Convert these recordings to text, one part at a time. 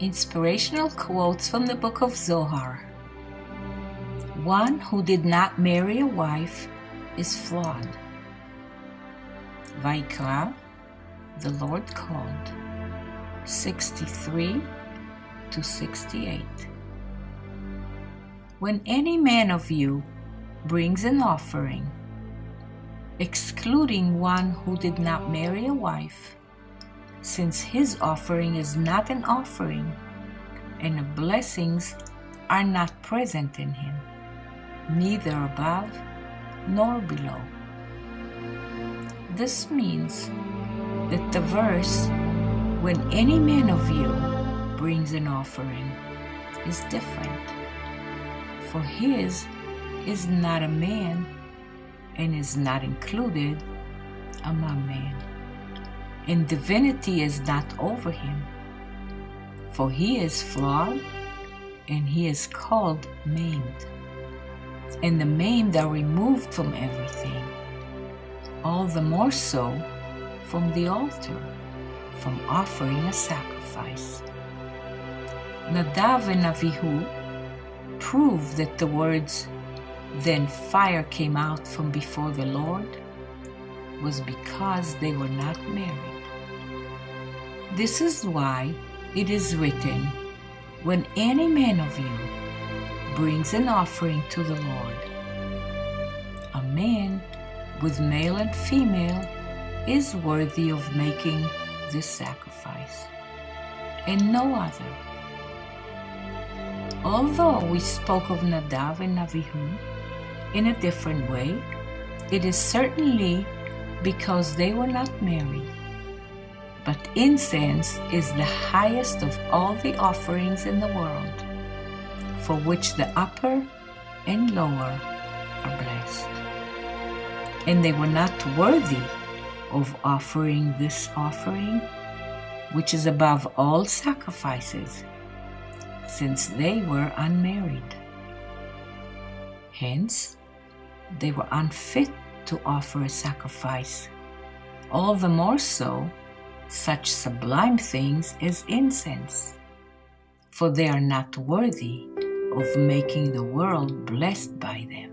Inspirational quotes from the book of Zohar. One who did not marry a wife is flawed. VaYikra, the Lord called, 63 to 68. When any man of you brings an offering, excluding one who did not marry a wife, since his offering is not an offering, and the blessings are not present in him, neither above nor below. This means that the verse, when any man of you brings an offering, is different. For his is not a man and is not included among men. And divinity is not over him, for he is flawed and he is called maimed. And the maimed are removed from everything, all the more so from the altar, from offering a sacrifice. Nadav and Avihu prove that the words, "Then fire came out from before the Lord," was because they were not married. This is why it is written, "When any man of you brings an offering to the Lord," a man with male and female is worthy of making this sacrifice, and no other. Although we spoke of Nadav and Avihu in a different way, it is certainly because they were not married. But incense is the highest of all the offerings in the world, for which the upper and lower are blessed. And they were not worthy of offering this offering, which is above all sacrifices, since they were unmarried. Hence, they were unfit to offer a sacrifice, all the more so such sublime things as incense, for they are not worthy of making the world blessed by them.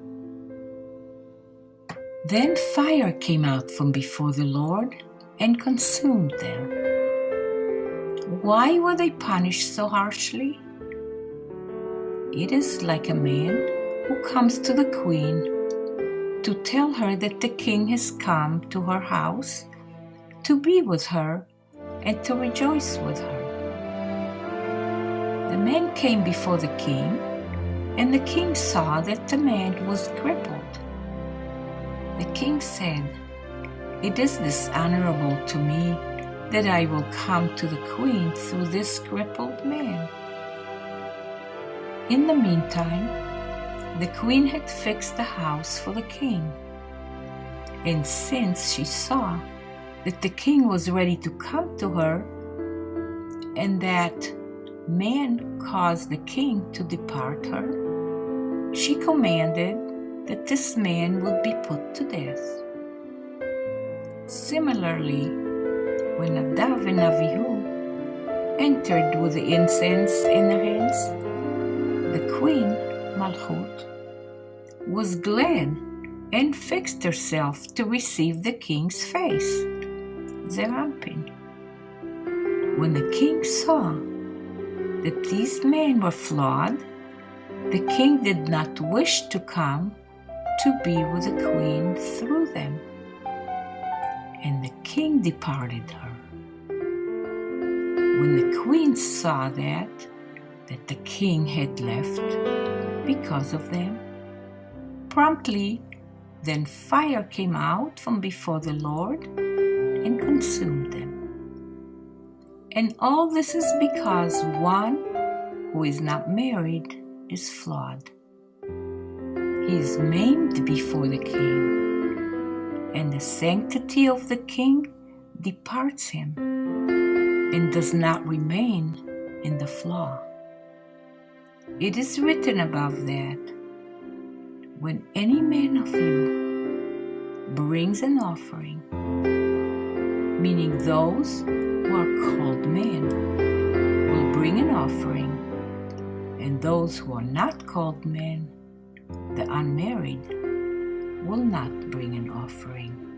Then fire came out from before the Lord and consumed them. Why were they punished so harshly? It is like a man who comes to the queen to tell her that the king has come to her house to be with her and to rejoice with her. The man came before the king, and the king saw that the man was crippled. The king said, "It is dishonorable to me that I will come to the queen through this crippled man." In the meantime, the queen had fixed the house for the king, and since she saw that the king was ready to come to her, and that man caused the king to depart her, she commanded that this man would be put to death. Similarly, when Nadav and Avihu entered with the incense in their hands, the queen, Malchut, was glad and fixed herself to receive the king's face, Zerampin. When the king saw that these men were flawed, the king did not wish to come to be with the queen through them, and the king departed her. When the queen saw that the king had left because of them, promptly then fire came out from before the Lord and consumed them. And all this is because one who is not married is flawed. He is maimed before the king, and the sanctity of the king departs him and does not remain in the flaw. It is written above that, "When any man of you brings an offering," meaning those who are called men, will bring an offering, and those who are not called men, the unmarried, will not bring an offering.